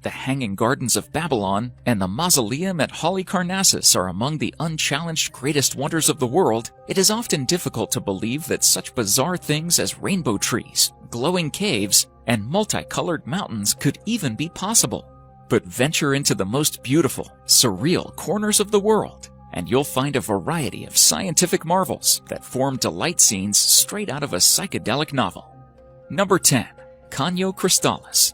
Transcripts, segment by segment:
The Hanging Gardens of Babylon and the mausoleum at Halicarnassus are among the unchallenged greatest wonders of the world. It is often difficult to believe that such bizarre things as rainbow trees, glowing caves, and multicolored mountains could even be possible. But venture into the most beautiful, surreal corners of the world, and you'll find a variety of scientific marvels that form delight scenes straight out of a psychedelic novel. Number 10. Caño Cristalis.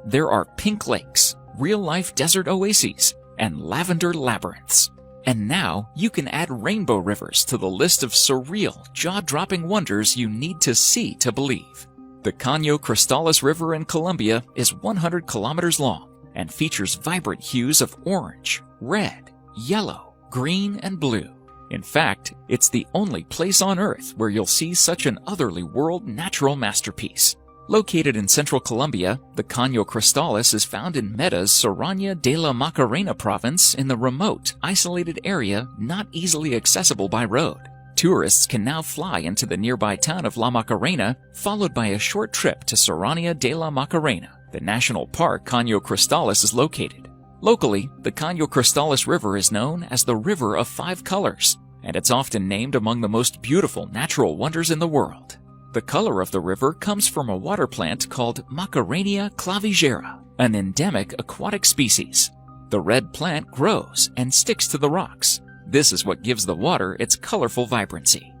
There are pink lakes, real-life desert oases, and lavender labyrinths. And now you can add rainbow rivers to the list of surreal, jaw-dropping wonders you need to see to believe. The Caño Cristalis River in Colombia is 100 kilometers long and features vibrant hues of orange, red, yellow, green, and blue. In fact, it's the only place on Earth where you'll see such an otherworldly natural masterpiece. Located in central Colombia, the Caño Cristalis is found in Meta's Serrania de la Macarena province in the remote, isolated area not easily accessible by road. Tourists can now fly into the nearby town of La Macarena, followed by a short trip to Serrania de la Macarena, the national park Caño Cristalis is located. Locally, the Caño Cristalis River is known as the River of Five Colors, and it's often named among the most beautiful natural wonders in the world. The color of the river comes from a water plant called Macarenia clavigera, an endemic aquatic species. The red plant grows and sticks to the rocks. This is what gives the water its colorful vibrancy.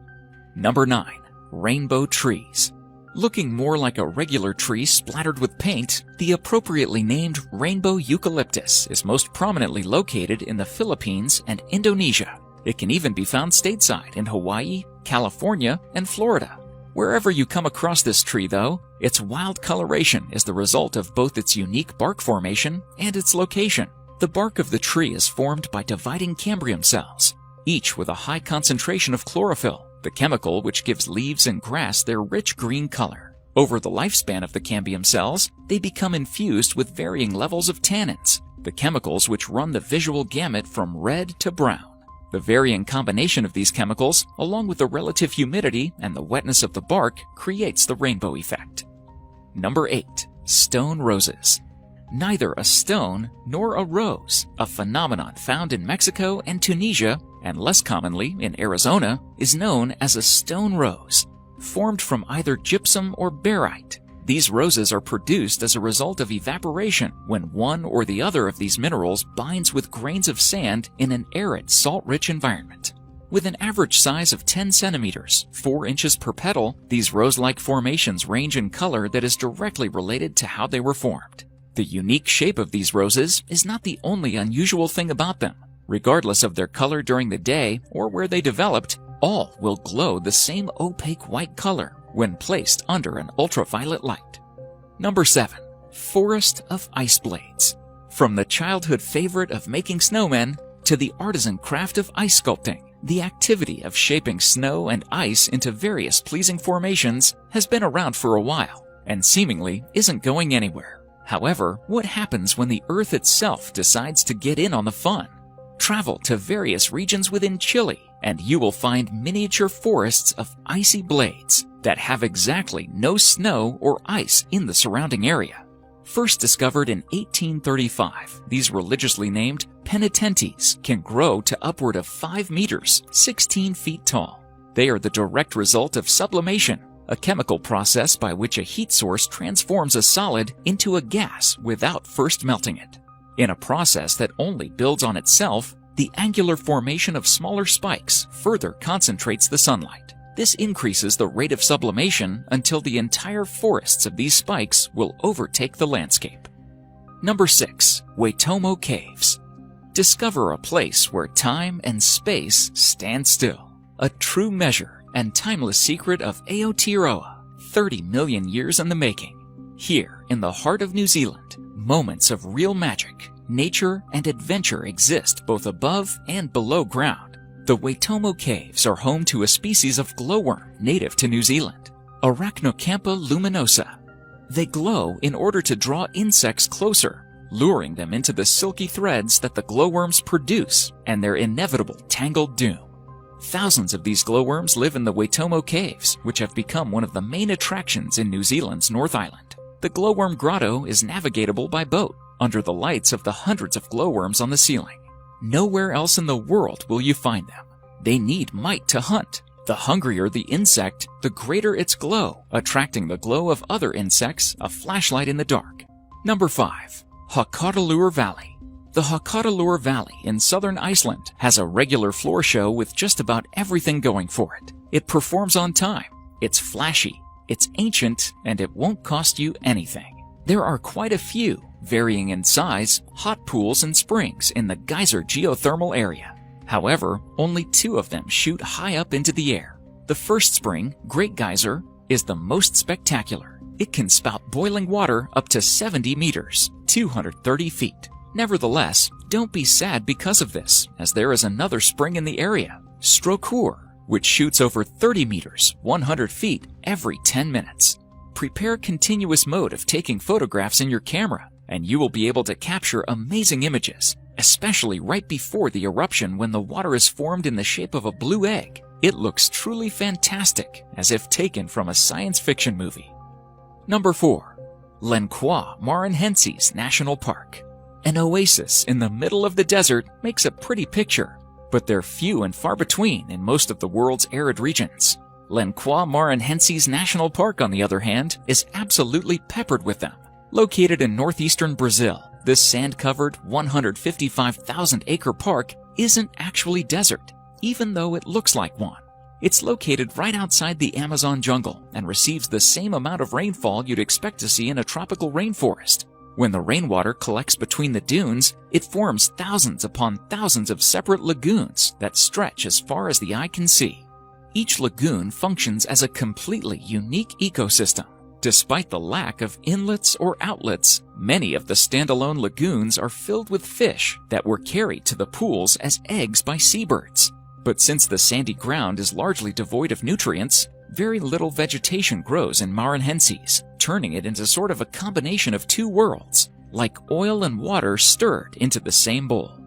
Number 9. Rainbow trees. Looking more like a regular tree splattered with paint, the appropriately named rainbow eucalyptus is most prominently located in the Philippines and Indonesia. It can even be found stateside in Hawaii, California, and Florida. Wherever you come across this tree, though, its wild coloration is the result of both its unique bark formation and its location. The bark of the tree is formed by dividing cambium cells, each with a high concentration of chlorophyll, the chemical which gives leaves and grass their rich green color. Over the lifespan of the cambium cells, they become infused with varying levels of tannins, the chemicals which run the visual gamut from red to brown. The varying combination of these chemicals, along with the relative humidity and the wetness of the bark, creates the rainbow effect. Number 8. Stone roses. Neither a stone nor a rose, a phenomenon found in Mexico and Tunisia, and less commonly in Arizona, is known as a stone rose, formed from either gypsum or barite. These roses are produced as a result of evaporation when one or the other of these minerals binds with grains of sand in an arid, salt-rich environment. With an average size of 10 centimeters, 4 inches per petal, these rose-like formations range in color that is directly related to how they were formed. The unique shape of these roses is not the only unusual thing about them. Regardless of their color during the day or where they developed, all will glow the same opaque white color when placed under an ultraviolet light. Number 7. Forest of Ice Blades. From the childhood favorite of making snowmen to the artisan craft of ice sculpting, the activity of shaping snow and ice into various pleasing formations has been around for a while and seemingly isn't going anywhere. However, what happens when the Earth itself decides to get in on the fun? Travel to various regions within Chile, and you will find miniature forests of icy blades that have exactly no snow or ice in the surrounding area. First discovered in 1835, these religiously named penitentes can grow to upward of 5 meters, 16 feet tall. They are the direct result of sublimation, a chemical process by which a heat source transforms a solid into a gas without first melting it. In a process that only builds on itself, the angular formation of smaller spikes further concentrates the sunlight. This increases the rate of sublimation until the entire forests of these spikes will overtake the landscape. Number 6. Waitomo Caves. Discover a place where time and space stand still. A true measure and timeless secret of Aotearoa, 30 million years in the making. Here, in the heart of New Zealand, moments of real magic, nature, and adventure exist both above and below ground. The Waitomo Caves are home to a species of glowworm native to New Zealand, Arachnocampa luminosa. They glow in order to draw insects closer, luring them into the silky threads that the glowworms produce and their inevitable tangled doom. Thousands of these glowworms live in the Waitomo Caves, which have become one of the main attractions in New Zealand's North Island. The glowworm grotto is navigatable by boat, under the lights of the hundreds of glowworms on the ceiling. Nowhere else in the world will you find them. They need might to hunt. The hungrier the insect, the greater its glow, attracting the glow of other insects, a flashlight in the dark. Number 5. Hakadalur Valley. The Hakadalur Valley in southern Iceland has a regular floor show with just about everything going for it. It performs on time, it's flashy, it's ancient, and it won't cost you anything. There are quite a few, varying in size, hot pools and springs in the geyser geothermal area. However, only 2 of them shoot high up into the air. The first spring, Great Geyser, is the most spectacular. It can spout boiling water up to 70 meters, 230 feet. Nevertheless, don't be sad because of this, as there is another spring in the area, Strokur, which shoots over 30 meters, 100 feet, every 10 minutes. Prepare continuous mode of taking photographs in your camera, and you will be able to capture amazing images, especially right before the eruption when the water is formed in the shape of a blue egg. It looks truly fantastic, as if taken from a science fiction movie. Number 4. Lenquois Maranhenses National Park. An oasis in the middle of the desert makes a pretty picture, but they're few and far between in most of the world's arid regions. Lenquois Maranhenses National Park, on the other hand, is absolutely peppered with them. Located in northeastern Brazil, this sand-covered 155,000-acre park isn't actually desert, even though it looks like one. It's located right outside the Amazon jungle and receives the same amount of rainfall you'd expect to see in a tropical rainforest. When the rainwater collects between the dunes, it forms thousands upon thousands of separate lagoons that stretch as far as the eye can see. Each lagoon functions as a completely unique ecosystem. Despite the lack of inlets or outlets, many of the standalone lagoons are filled with fish that were carried to the pools as eggs by seabirds. But since the sandy ground is largely devoid of nutrients, very little vegetation grows in Maranhenses, turning it into sort of a combination of 2 worlds, like oil and water stirred into the same bowl.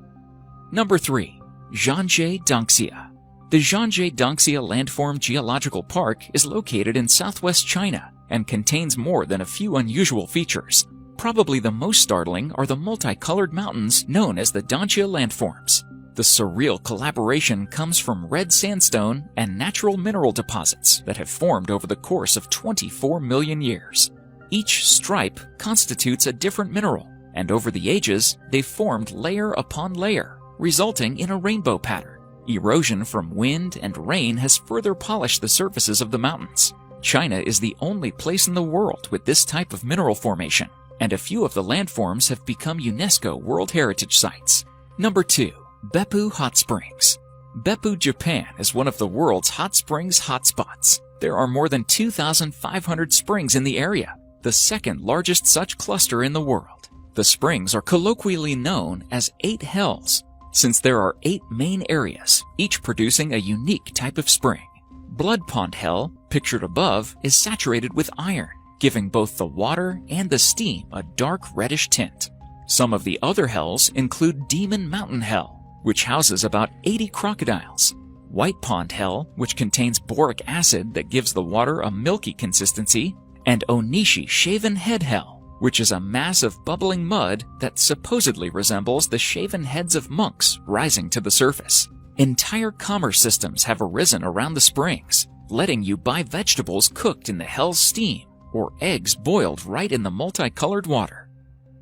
Number 3. Zhangje Danxia. The Zhangje Danxia Landform Geological Park is located in southwest China and contains more than a few unusual features. Probably the most startling are the multicolored mountains known as the Danxia Landforms. The surreal collaboration comes from red sandstone and natural mineral deposits that have formed over the course of 24 million years. Each stripe constitutes a different mineral, and over the ages, they've formed layer upon layer, resulting in a rainbow pattern. Erosion from wind and rain has further polished the surfaces of the mountains. China is the only place in the world with this type of mineral formation, and a few of the landforms have become UNESCO World Heritage Sites. Number 2. Beppu Hot Springs. Beppu, Japan is one of the world's hot springs hotspots. There are more than 2,500 springs in the area, the second largest such cluster in the world. The springs are colloquially known as 8 hells, since there are 8 main areas, each producing a unique type of spring. Blood Pond Hell, pictured above, is saturated with iron, giving both the water and the steam a dark reddish tint. Some of the other hells include Demon Mountain Hell, which houses about 80 crocodiles, White Pond Hell, which contains boric acid that gives the water a milky consistency, and Onishi Shaven Head Hell, which is a mass of bubbling mud that supposedly resembles the shaven heads of monks rising to the surface. Entire commerce systems have arisen around the springs, letting you buy vegetables cooked in the hell's steam or eggs boiled right in the multicolored water.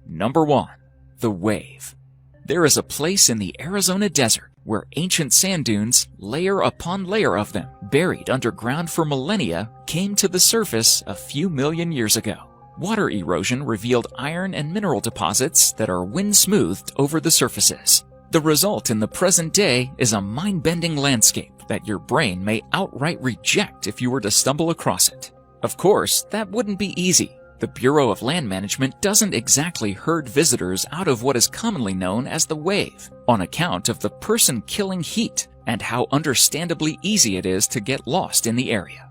Number 1. The Wave. There is a place in the Arizona desert where ancient sand dunes, layer upon layer of them, buried underground for millennia, came to the surface a few million years ago. Water erosion revealed iron and mineral deposits that are wind-smoothed over the surfaces. The result in the present day is a mind-bending landscape that your brain may outright reject if you were to stumble across it. Of course, that wouldn't be easy. The Bureau of Land Management doesn't exactly herd visitors out of what is commonly known as the wave, on account of the person-killing heat and how understandably easy it is to get lost in the area.